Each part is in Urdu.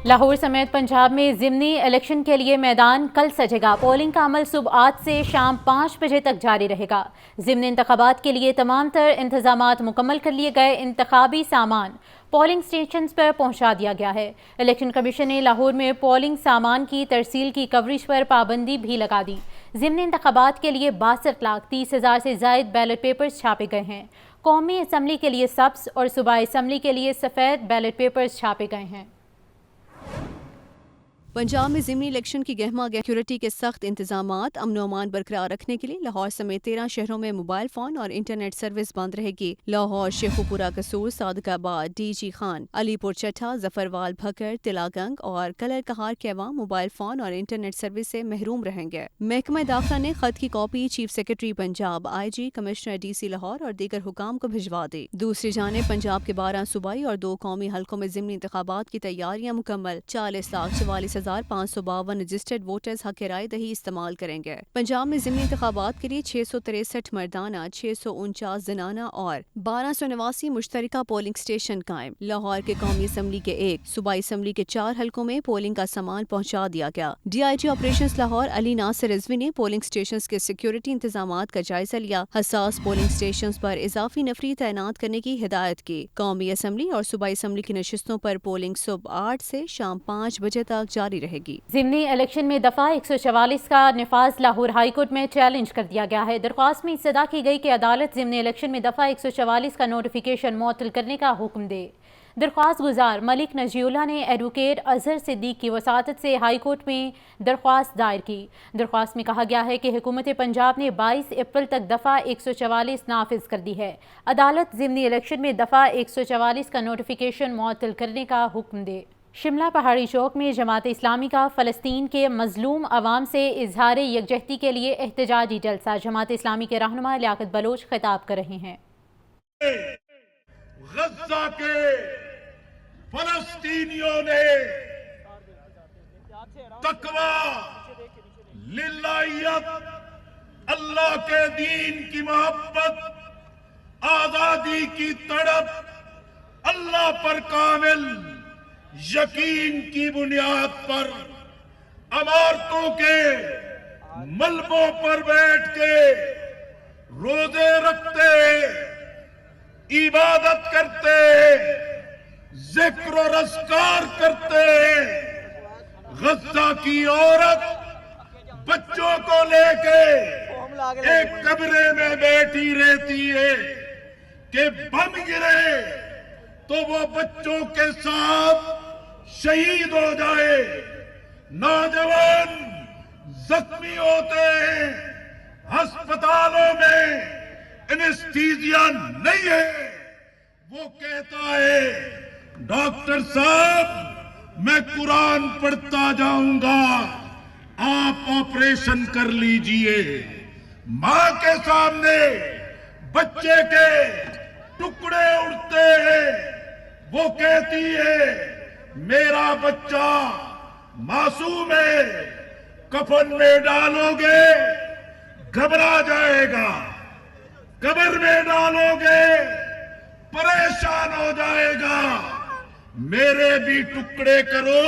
لاہور سمیت پنجاب میں ضمنی الیکشن کے لیے میدان کل سجے گا۔ پولنگ کا عمل صبح 8 سے شام 5 بجے تک جاری رہے گا۔ ضمنی انتخابات کے لیے تمام تر انتظامات مکمل کر لیے گئے۔ انتخابی سامان پولنگ سٹیشنز پر پہنچا دیا گیا ہے۔ الیکشن کمیشن نے لاہور میں پولنگ سامان کی ترسیل کی کوریج پر پابندی بھی لگا دی۔ ضمنی انتخابات کے لیے 62,30,000 سے زائد بیلٹ پیپرز چھاپے گئے ہیں۔ قومی اسمبلی کے لیے سبز اور صوبائی اسمبلی کے لیے سفید بیلٹ پیپرز چھاپے گئے ہیں۔ پنجاب میں ضمنی الیکشن کی گہما سیکورٹی کے سخت انتظامات۔ امن و امان برقرار رکھنے کے لیے لاہور سمیت 13 شہروں میں موبائل فون اور انٹرنیٹ سروس بند رہے گی۔ لاہور، شیخوپورہ قصور، صادق آباد، ڈی جی خان، علی پور چٹھا، ظفروال بھکر، تلا گنگ اور کلر کہار کے عوام موبائل فون اور انٹرنیٹ سروس سے محروم رہیں گے۔ محکمہ داخلہ نے خط کی کاپی چیف سیکرٹری پنجاب، آئی جی، کمشنر ڈی سی لاہور اور دیگر حکام کو بھجوا دی۔ دوسری جانب پنجاب کے 12 صوبائی اور 2 قومی حلقوں میں ضمنی انتخابات کی تیاریاں مکمل۔ 40,44,552 رجسٹرڈ ووٹرز حق رائے دہی استعمال کریں گے۔ پنجاب میں ضمنی انتخابات کے لیے 663 مردانہ، 649 زنانہ اور 1289 مشترکہ پولنگ اسٹیشن قائم۔ لاہور کے قومی اسمبلی کے 1، صوبائی اسمبلی کے 4 حلقوں میں پولنگ کا سامان پہنچا دیا گیا۔ D I G operations Lahore Ali Nasir Rizvi نے پولنگ اسٹیشنز کے سیکورٹی انتظامات کا جائزہ لیا۔ حساس پولنگ اسٹیشنز پر اضافی نفری تعینات کرنے کی ہدایت کی۔ قومی اسمبلی اور صوبائی اسمبلی کی نشستوں پر پولنگ صبح 8 سے شام 5 بجے تک جاری رہے گی۔ ضمنی الیکشن میں دفعہ 144 کا نفاذ لاہور ہائی کورٹ میں چیلنج کر دیا گیا ہے۔ درخواست میں استدعا کی گئی کہ عدالت ضمنی الیکشن میں دفعہ 144 کا نوٹیفیکیشن معطل کرنے کا حکم دے۔ درخواست گزار ملک نجی اللہ نے ایڈوکیٹ اظہر صدیق کی وساطت سے ہائی کورٹ میں درخواست دائر کی۔ درخواست میں کہا گیا ہے کہ حکومت پنجاب نے 22 اپریل تک دفعہ 144 نافذ کر دی ہے۔ عدالت ضمنی الیکشن میں دفعہ 144 کا نوٹیفیکیشن معطل کرنے کا حکم دے۔ شملہ پہاڑی چوک میں جماعت اسلامی کا فلسطین کے مظلوم عوام سے اظہار یکجہتی کے لیے احتجاجی جلسہ۔ جماعت اسلامی کے رہنما لیاقت بلوچ خطاب کر رہے ہیں۔ غزہ کے فلسطینیوں نے تقوی، للہیت، اللہ کے دین کی محبت، آزادی کی تڑپ، اللہ پر کامل یقین کی بنیاد پر عمارتوں کے ملبوں پر بیٹھ کے روزے رکھتے، عبادت کرتے، ذکر و اذکار کرتے۔ غزہ کی عورت بچوں کو لے کے ایک کمرے میں بیٹھی رہتی ہے کہ بم گرے تو وہ بچوں کے ساتھ شہید ہو جائے۔ نوجوان زخمی ہوتے ہیں، ہسپتالوں میں انیستھیزیا نہیں ہے۔ وہ کہتا ہے ڈاکٹر صاحب میں قرآن پڑھتا جاؤں گا، آپ آپریشن کر لیجئے۔ ماں کے سامنے بچے کے ٹکڑے اڑتے ہیں، وہ کہتی ہے میرا بچہ معصوم ہے، کفن میں ڈالو گے گھبرا جائے گا، قبر میں ڈالو گے پریشان ہو جائے گا، میرے بھی ٹکڑے کرو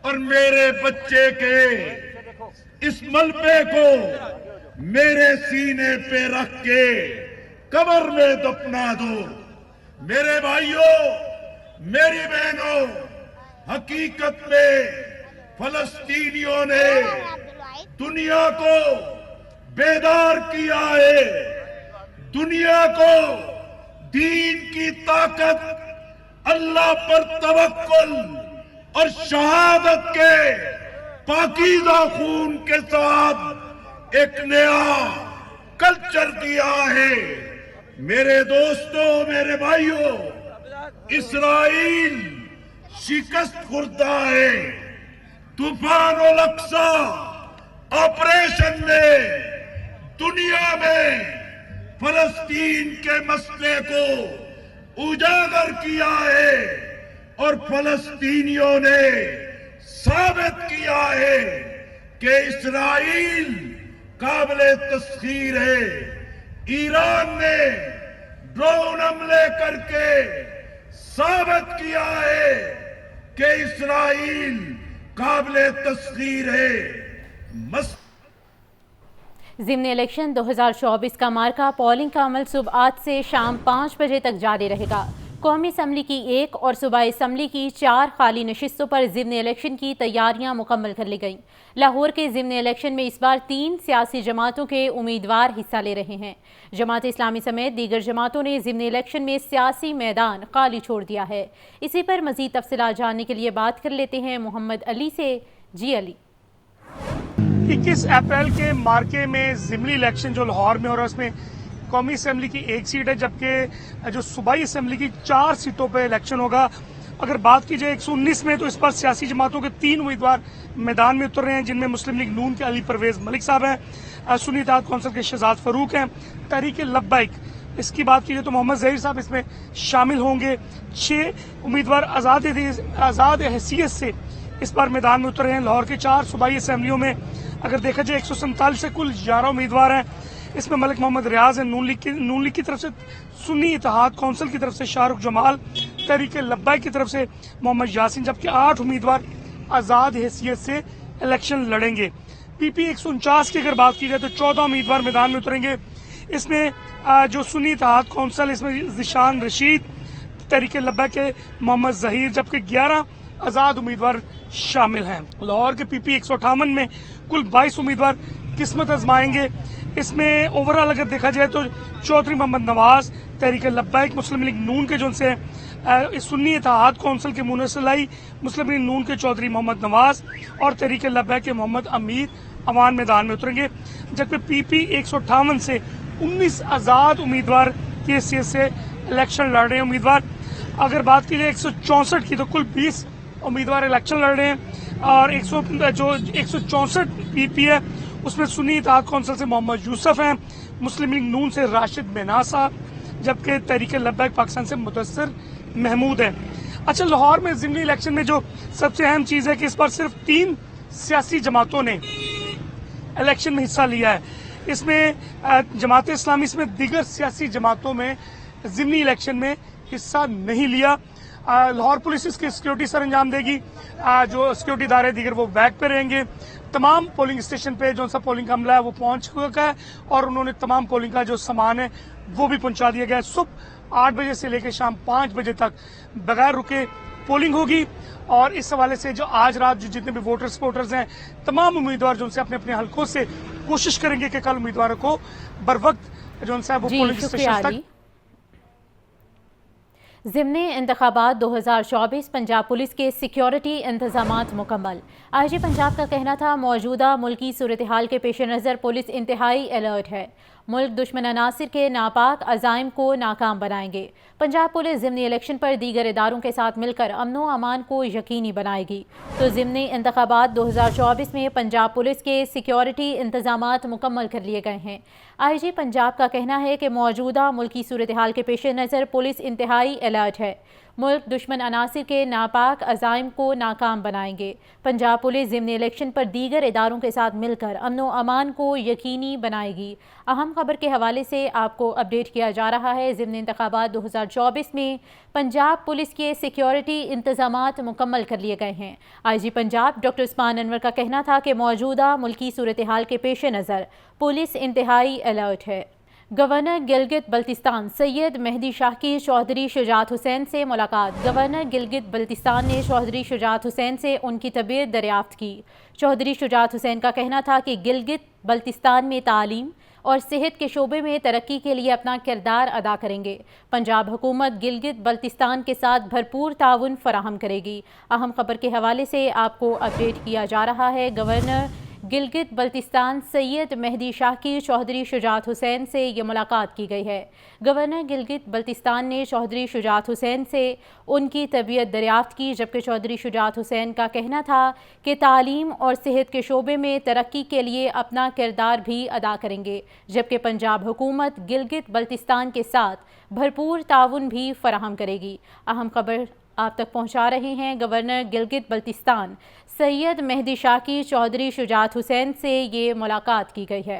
اور میرے بچے کے اس ملبے کو میرے سینے پہ رکھ کے قبر میں دفنا دو۔ میرے بھائیوں، میری بہنوں، حقیقت میں فلسطینیوں نے دنیا کو بیدار کیا ہے، دنیا کو دین کی طاقت، اللہ پر توکل اور شہادت کے پاکیزہ خون کے ساتھ ایک نیا کلچر دیا ہے۔ میرے دوستوں، میرے بھائیوں، اسرائیل شکست خوردہ ہے۔ طوفان الاقصی آپریشن نے دنیا میں فلسطین کے مسئلے کو اجاگر کیا ہے اور فلسطینیوں نے ثابت کیا ہے کہ اسرائیل قابل تسخیر ہے۔ ایران نے ڈرون حملے کر کے ثابت کیا ہے کہ اسرائیل قابل تسخیر ہے. ضمن الیکشن 2024 کا مارکہ پولنگ کا عمل صبح 8 سے شام 5 بجے تک جاری رہے گا. قومی اسمبلی کی 1 اور صوبائی اسمبلی کی 4 خالی نشستوں پر ضمن الیکشن کی تیاریاں مکمل کر لی گئیں. لاہور کے ضمن الیکشن میں اس بار 3 سیاسی جماعتوں کے امیدوار حصہ لے رہے ہیں. جماعت اسلامی سمیت دیگر جماعتوں نے ضمن الیکشن میں سیاسی میدان خالی چھوڑ دیا ہے. اسی پر مزید تفصیلات جاننے کے لیے بات کر لیتے ہیں محمد علی سے. جی علی. 21 اپریل کے مارکے میں ضمنی الیکشن جو لاہور میں ہو رہا ہے اس میں قومی اسمبلی کی 1 سیٹ ہے جبکہ جو صوبائی اسمبلی کی 4 سیٹوں پہ الیکشن ہوگا. اگر بات کی جائے 119 میں تو اس پر سیاسی جماعتوں کے 3 امیدوار میدان میں اتر رہے ہیں جن میں مسلم لیگ نون کے علی پرویز ملک صاحب ہیں, سنی اتحاد کونسل کے شہزاد فاروق ہیں, تحریک لبیک اس کی بات کی جائے تو محمد ظہیر صاحب اس میں شامل ہوں گے. 6 امیدوار آزاد حیثیت سے اس پر میدان میں اتر رہے ہیں. لاہور کے 4 صوبائی اسمبلیوں میں اگر دیکھا جائے 147 سے کل 11 امیدوار ہیں. اس میں ملک محمد ریاض ہیں نون لیگ کی طرف سے, سنی اتحاد کونسل کی طرف سے شاہ رخ جمال, تحریک لبیک کی طرف سے محمد یاسین, جبکہ 8 امیدوار آزاد حیثیت سے الیکشن لڑیں گے. پی پی 149 کی اگر بات کی جائے تو 14 امیدوار میدان میں اتریں گے. اس میں جو سنی اتحاد کونسل اس میں ذیشان رشید, تحریک لبیک کے محمد ظہیر, جبکہ 11 آزاد امیدوار شامل ہیں. لاہور کے پی پی 158 میں کل 22 امیدوار قسمت آزمائیں گے. اس میں اوورال اگر دیکھا جائے تو چودھری محمد نواز, تحریک لبیک, مسلم لیگ نون کے جن سے سنی اتحاد کونسل کے منصلائی مسلم لیگ نون کے چودھری محمد نواز اور تحریک لبیک کے محمد امیر امان میدان میں اتریں گے. جبکہ پی پی 158 سے 19 آزاد امیدوار کی حیثیت سے الیکشن لڑ رہے ہیں امیدوار. اگر بات کی جائے 164 کی تو کل 20 امیدوار الیکشن لڑ رہے ہیں. اور 164 پی پی ہے اس میں سنی اتحاد کونسل سے محمد یوسف ہیں, مسلم لیگ نون سے راشد مینا صاحب, جبکہ تحریک لبیک پاکستان سے مدثر محمود ہیں. اچھا, لاہور میں ضمنی الیکشن میں جو سب سے اہم چیز ہے کہ اس پر صرف 3 سیاسی جماعتوں نے الیکشن میں حصہ لیا ہے. اس میں جماعت اسلامی اس میں دیگر سیاسی جماعتوں میں ضمنی الیکشن میں حصہ نہیں لیا. لاہور پولیس اس کی سیکیورٹی سر انجام دے گی. جو سیکیورٹی ادارے دیگر وہ بیک پہ رہیں گے. تمام پولنگ اسٹیشن پہ جو سا پولنگ کا عملہ ہے وہ پہنچ چکا ہے اور انہوں نے تمام پولنگ کا جو سامان ہے وہ بھی پہنچا دیا گیا ہے. صبح 8 بجے سے لے کے شام 5 بجے تک بغیر رکے پولنگ ہوگی. اور اس حوالے سے جو آج رات جو جتنے بھی ووٹرز ہیں تمام امیدوار جو ان سے اپنے اپنے حلقوں سے کوشش کریں گے کہ کل امیدواروں کو بر وقت جو ان سے وہ پولنگ اسٹیشن تک. ضمنی انتخابات 2024 پنجاب پولیس کے سیکیورٹی انتظامات مکمل. آئی جی پنجاب کا کہنا تھا موجودہ ملکی صورتحال کے پیش نظر پولیس انتہائی الرٹ ہے. ملک دشمن عناصر کے ناپاک عزائم کو ناکام بنائیں گے. پنجاب پولیس ضمنی الیکشن پر دیگر اداروں کے ساتھ مل کر امن و امان کو یقینی بنائے گی. تو ضمنی انتخابات 2024 میں پنجاب پولیس کے سیکیورٹی انتظامات مکمل کر لیے گئے ہیں. آئی جی پنجاب کا کہنا ہے کہ موجودہ ملکی صورتحال کے پیش نظر پولیس انتہائی الرٹ ہے. ملک دشمن عناصر کے ناپاک عزائم کو ناکام بنائیں گے. پنجاب پولیس ضمنی الیکشن پر دیگر اداروں کے ساتھ مل کر امن و امان کو یقینی بنائے گی. اہم خبر کے حوالے سے آپ کو اپڈیٹ کیا جا رہا ہے. ضمنی انتخابات 2024 میں پنجاب پولیس کے سیکیورٹی انتظامات مکمل کر لیے گئے ہیں. آئی جی پنجاب ڈاکٹر عثمان انور کا کہنا تھا کہ موجودہ ملکی صورتحال کے پیش نظر پولیس انتہائی الرٹ ہے. گورنر گلگت بلتستان سید مہدی شاہ کی چودھری شجاعت حسین سے ملاقات. گورنر گلگت بلتستان نے چودھری شجاعت حسین سے ان کی طبیعت دریافت کی. چودھری شجاعت حسین کا کہنا تھا کہ گلگت بلتستان میں تعلیم اور صحت کے شعبے میں ترقی کے لیے اپنا کردار ادا کریں گے. پنجاب حکومت گلگت بلتستان کے ساتھ بھرپور تعاون فراہم کرے گی. اہم خبر کے حوالے سے آپ کو اپڈیٹ کیا جا رہا ہے. گورنر گلگت بلتستان سید مہدی شاہ کی چودھری شجاعت حسین سے یہ ملاقات کی گئی ہے. گورنر گلگت بلتستان نے چودھری شجاعت حسین سے ان کی طبیعت دریافت کی, جبکہ چودھری شجاعت حسین کا کہنا تھا کہ تعلیم اور صحت کے شعبے میں ترقی کے لیے اپنا کردار بھی ادا کریں گے, جبکہ پنجاب حکومت گلگت بلتستان کے ساتھ بھرپور تعاون بھی فراہم کرے گی. اہم خبر آپ تک پہنچا رہے ہیں. گورنر گلگت بلتستان سید مہدی شاہ کی چودھری شجاعت حسین سے یہ ملاقات کی گئی ہے.